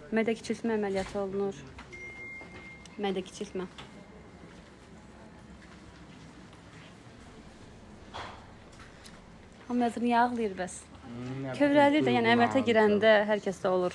Mədə kiçiltmə əməliyyatı olunur. Mədə kiçiltmə. Amma yazır, niyə ağlayır bəs? Kövrəlir də, yəni əməliyyata girəndə hər kəsdə olur.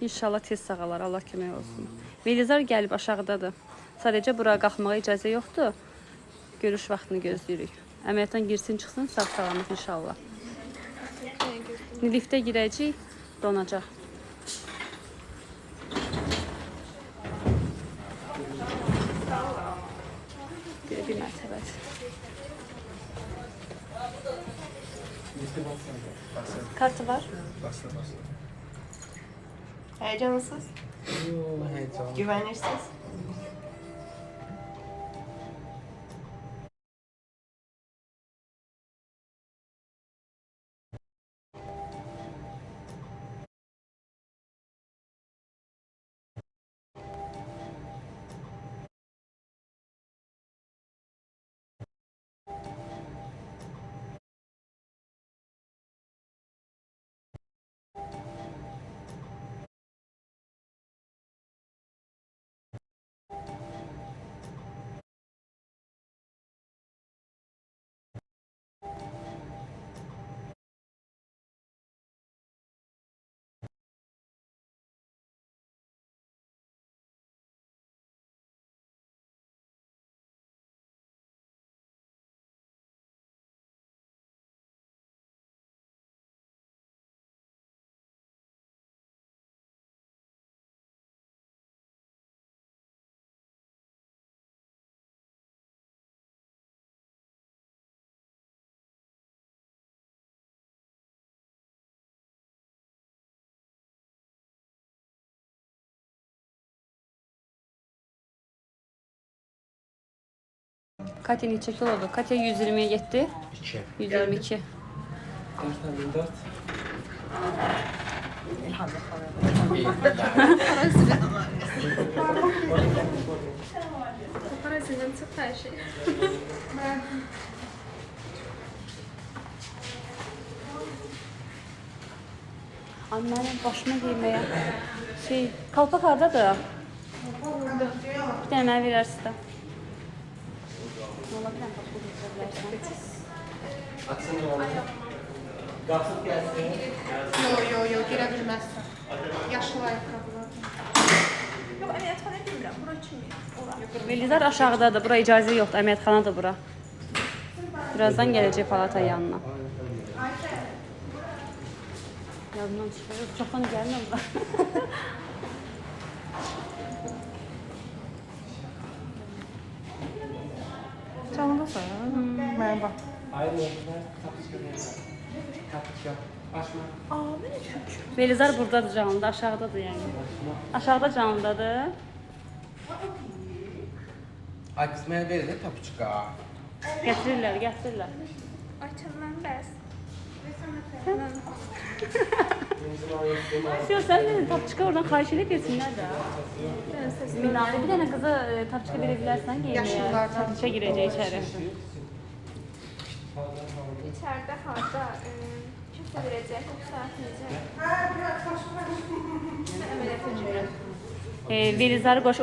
İnşallah tez sağalar, Allah kömək olsun. Velizar gəlib aşağıdadır. Sadəcə bura qalxmağa icazə yoxdur. Görüş vaxtını gözləyirik. Əməliyyatdan girsin, çıxsın, sağ-salamat inşallah. Liftə girəcək, donacaq. Bir mərtəbədir. Kartı var. Heyecanlısınız? Heyecan. Güvenirsiniz? Katya neçə kilodur? Katya 127. 2. 122. Kaçtan 14? Parazitten çıktı her şey. Ay, mənim başıma giyməyə. Kalpak hardadır? Bir dənə mənə verərsiz də. Valla bir dənə kalpak gətirə bilərsən. Açın onu. Qalxıb gəlsin. Yo, girə bilməzsən. Yaşlı ayaqqabılar. Yox, əməliyyatxana bilmirəm, bura kimi. Velizar aşağıdadır, bura icazə yoxdur, əməliyyatxanadır bura. Birazdan gələcək palata yanına. Yadımdan çıxıyor, çoxdan gəlməm da. Canında sayın. Mənə bax. Hayır, yoklar. Kapışıyor. Açma. Aa, mən çox. Velizar buradadır canlıda, aşağıdadır yəni. Aşağıda canlıdadır. Ay, kız mənə verir də papuçka. Gətirirlər. Ay, mən bəs. Yox, sən dedin, tapçıqa oradan xahiş edib versinlər də. Minnalı, bir dənə qıza tapçıqa verə bilərsən geyməyə. Tapçıqa girəcək içəri. İçeride harda kimse verecek, yoksa necə? Əməliyyata girəm. Velizarı qoş.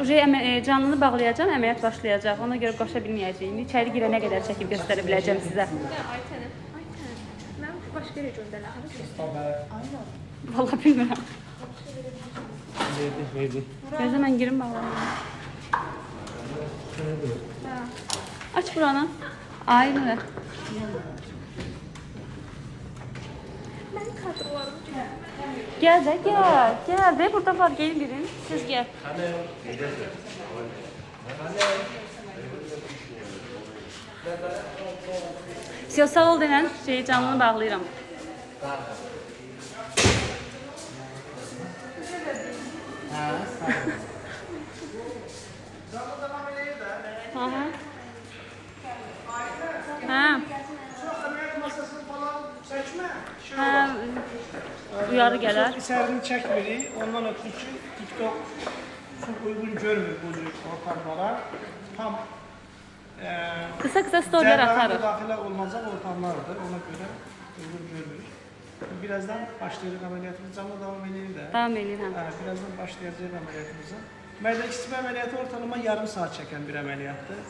Canlını bağlayacağım, əməliyyat başlayacaq. Ona görə qoşa bilməyəcəyim. İçəri girənə qədər çəkib göstərə biləcəm sizə. Aytənə, mən başqa yerə göndərəm. Vallahi bilmirəm. Verdi. Gözlə mən girim bağlayayım. Aç buranı. Aynı. Mən kadrolarımı Gel de gel. Gel de burada var, gelin girin. Siz gel. Sağ ol denen canını bağlayıram. Aha. Ha. Ha. Uyarı gələr. İçərini çəkmirik, ondan ötürü ki, TikTok çok uygun görmür bu ortamlara. Tam Qısa storylər Cərrahi atarıq. müdaxilə olunacaq ortamlardır, ona görə uyğun görürük. Birazdan başlayırıq əməliyyatımız, canlı davam edir də. Davam edirəm. Birazdan başlayacağıq əməliyyatımıza. Mədə kiçilmə əməliyyatı ortalama yarım saat çəkən bir əməliyyatdır.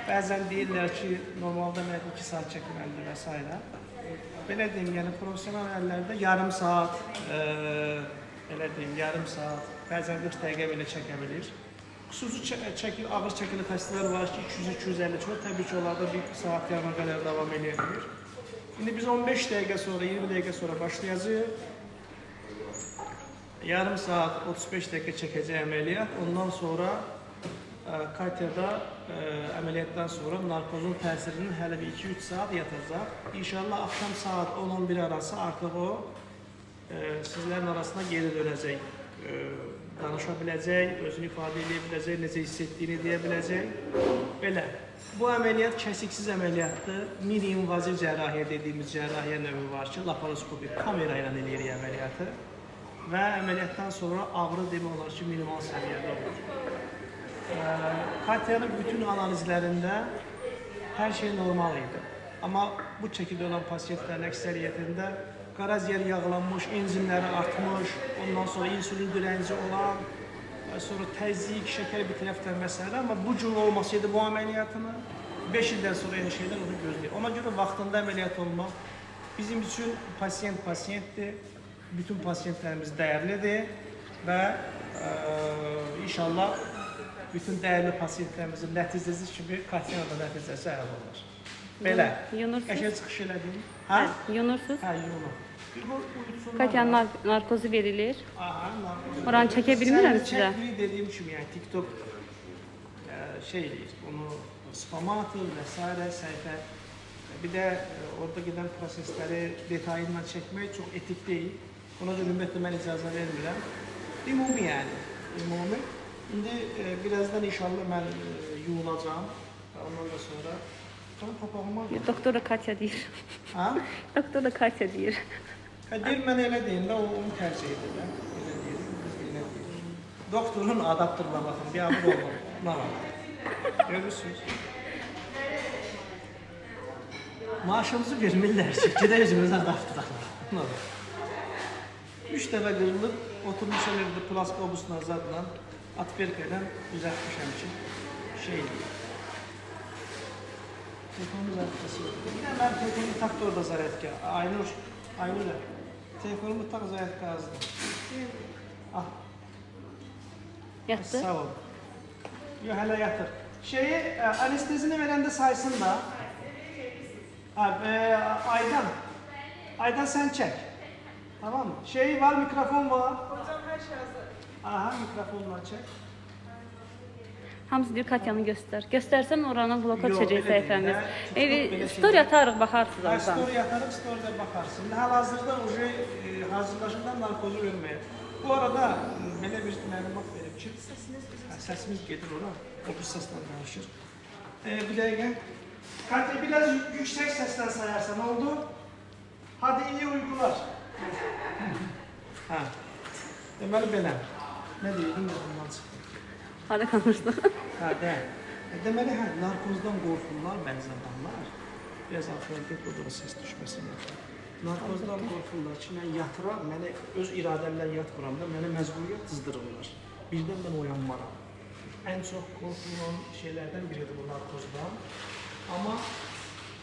Bəzən deyirlər ki, normalda 2 saat çəkməlidir və s. Belə deyim, yəni professional əllərdə yarım saat, belə deyim, yarım saat, bəzən 40 dəqiqə belə çəkə bilir. Xüsusi ağır çəkili xəstələr var ki, 200-250 çox, təbii ki, onlarda 1 saat yarıma qədər davam edə bilir. İndi biz 15 dəqiqə sonra, 20 dəqiqə sonra başlayacağıq. Yarım saat, 35 dəqiqə çəkəcək əməliyyat. Ondan sonra katyada əməliyyatdan sonra narkozun təsirinin hələ bir 2-3 saat yatacaq. İnşallah axşam saat 10-11 arası artıq o sizlərin arasına geri dönəcək. Danışa biləcək, özünü ifadə edə biləcək, necə hiss etdiyini deyə biləcək. Belə. Bu əməliyyat kəsiksiz əməliyyatdır. Mini-invaziv cərrahiyyə dediyimiz cərrahiyyə növü var ki, laparoskopik kamera ilə eləyirik əməliyyatı. Və əməliyyatdan sonra ağrı demək olar ki, minimal səviyyədə olur. Katyanın bütün analizlərində hər şey normal idi. Amma bu çəkidə olan pasiyentlərin əksəriyyətində qaraciyər yağlanmış, enzimləri artmış, ondan sonra insulin dirənci olan, sonra təzyiq, şəkər bir tərəfdən məsələ. Amma bu cür olmasaydı bu əməliyyatını 5 ildən sonra eyni şeylər onu gözləyir. Ona görə vaxtında əməliyyat olmaq bizim üçün pasiyentdir. Bütün pasiyentlərimiz dəyərlidir və inşallah bütün dəyərli pasiyentlərimizin nəticəsi kimi Katyada nəticəsi əldə olur. Belə. Yunursuz. Qəşəng çıxış elədim. Hə? Yunursuz. Hə, yunur. Katyanın narkozu verilir. Aha, narkozu. Oranı çəkə bilmirəm sizə. Çəkmiri dediyim kimi, yəni TikTok şey eləyir, onu spama atır və s. səhifə. Bir də orada gedən prosesləri detayıyla çəkmək çox etik deyil. Ona görə ümumiyyətlə mən icazə vermirəm. Ümumi yəni, ümumi. İndi birazdan inşallah mən yuyulacağım. Ondan da sonra papağıma... Doktor da Katya deyir. Ha? Doktor da Katya deyir. Deyir, mən elə deyim də, onu tərcih edirəm. Elə deyir, biz elə deyir. Doktorun adaptırına baxın, bir abur olmalı. Nə var? Görürsünüz. Maaşımızı vermirlər ki, gedə özümüzə adaptıralım. Nə var? 3 dəfə qırılıb, oturmuş evdə plaskobusla zadla, atverka ilə düzəltmişəm ki, şey deyil. Telefonun zərətləsi yoxdur. Yine mən telefonumu taktı orada zərətgə. Aynur, telefonumu tak zərətgə azdı. Ah, Yatdı. sağ ol. Yox, hələ yatır. Şeyi, anestezini verəndə saysın da. Aydan sən çək. Tamam mı? Şey var, mikrofon var. Hocam her şey hazır. Aha, mikrofonla çək. Hamısı deyir Katyanı göstər. Göstərsən oranı bloka Yox, düşəcək elə deyil səhifəmiz. də. TikTok belə Story atarıq, baxarsınız oradan. Story atarıq, story'də baxarsın. Hal-hazırda hazırlaşımdan narkozu verməyə. Bu arada belə bir məlumat verib ki, səsimiz gedir ora, o bir səslə danışır. Bir dəqiqə. Katya, biraz yüksək səslə sayarsan, oldu? Hadi iyi uykular. Hə. Deməli belə. Nə deyirdim də bundan çıxdı. Hara qalmışdıq? Hə, də. Deməli, narkozdan qorxurlar bəzi adamlar. Biraz alfabetik burada səs düşməsin. Narkozdan qorxurlar ki, mən yatıram, mənə öz iradəmlə yatmıram da, mənə məcburiyyət dızdırırlar. Birdən mən oyanmaram. Ən çox qorxulan şeylərdən biridir bu narkozdan. Amma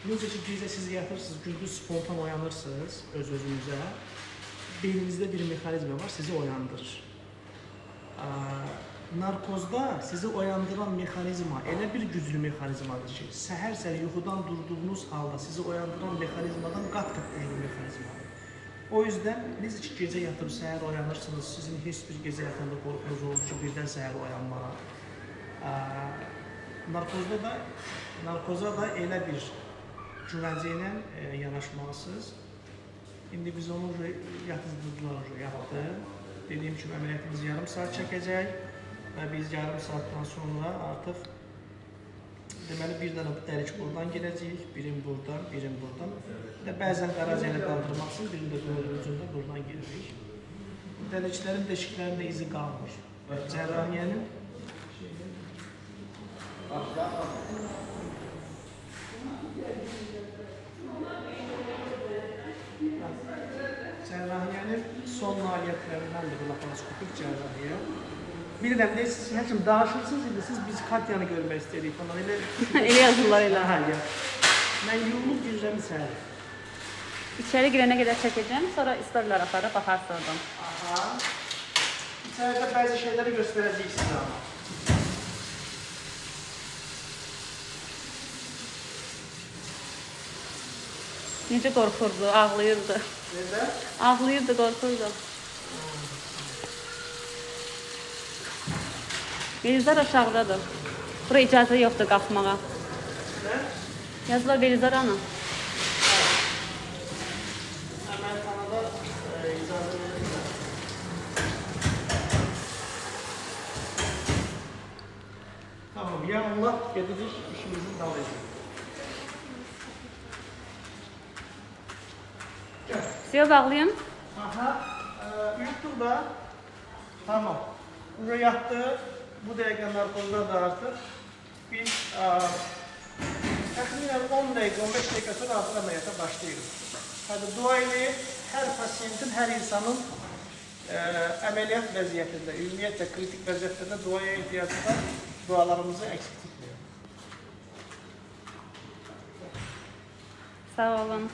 necə ki, gecə siz yatırsınız, gündüz spontan oyanırsınız öz-özünüzə, beyninizdə bir mexanizm var, sizi oyandırır. Narkozda sizi oyandıran mexanizma elə bir güclü mexanizmadır ki, səhər yuxudan durduğunuz halda sizi oyandıran mexanizmadan qat-qat eyni mexanizmadır. O yüzdən necə ki, gecə yatıb səhər oyanırsınız, sizin heç bir gecə yatanda qorxunuz olur ki, birdən səhər oyanmağa. Narkoza da elə bir güvəncə ilə yanaşmalısınız. İndi biz onu yatırdılar, yatdı. Dediyim kimi əməliyyatımız yarım saat çəkəcək və biz yarım saatdan sonra artıq deməli bir dənə dəlik buradan girəcəyik, birim buradan, birim buradan. Bəzən qaraciyələ qaldırmaq üçün birim də dördüncündə buradan giririk. Dəliklərin, deşiklərində izi qalmır. Cərrahiyyənin nailiyyətlərindən də bu laparoskopik cərrahiyyə. Bilirəm de siz həkim danışırsınız indi siz biz Katyanı görmək istəyirik falan elə. Elə yazırlar elə. Hə, ya. Mən yolluq güzəmi səhər. İçəri girənə qədər çəkəcəm, sonra istorlar aparıb baxarsınız oradan. Aha. İçəridə bəzi şeyləri göstərəcəyik sizə ama. Necə qorxurdu, ağlayırdı. Necə? Ağlayırdı, qorxurdu. Velizar aşağıdadır. Bura icazə yoxdur qalxmağa. Nə? Yazılar Velizar ana. Hemen kanada icazə verirəm. Tamam, ya Allah gedirik işimizin dalıdır. Gel. Siyo bağlayın. Aha, uyuttuk da. Tamam. Buraya yattı. Bu dəqiqə narkozda da artıq biz təxminən 10 dəqiqə, 15 dəqiqə sonra artıq əməliyyata başlayırıq. Hadi dua edin, hər pasiyentin, hər insanın əməliyyat vəziyyətində, ümumiyyətlə kritik vəziyyətlərdə duaya ehtiyacı var. Dualarımızı eksik tutmuyor. Sağ olun.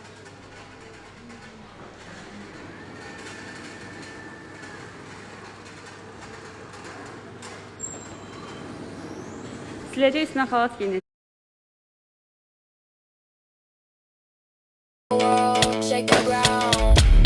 Siləcək üstünə xalat giyinin.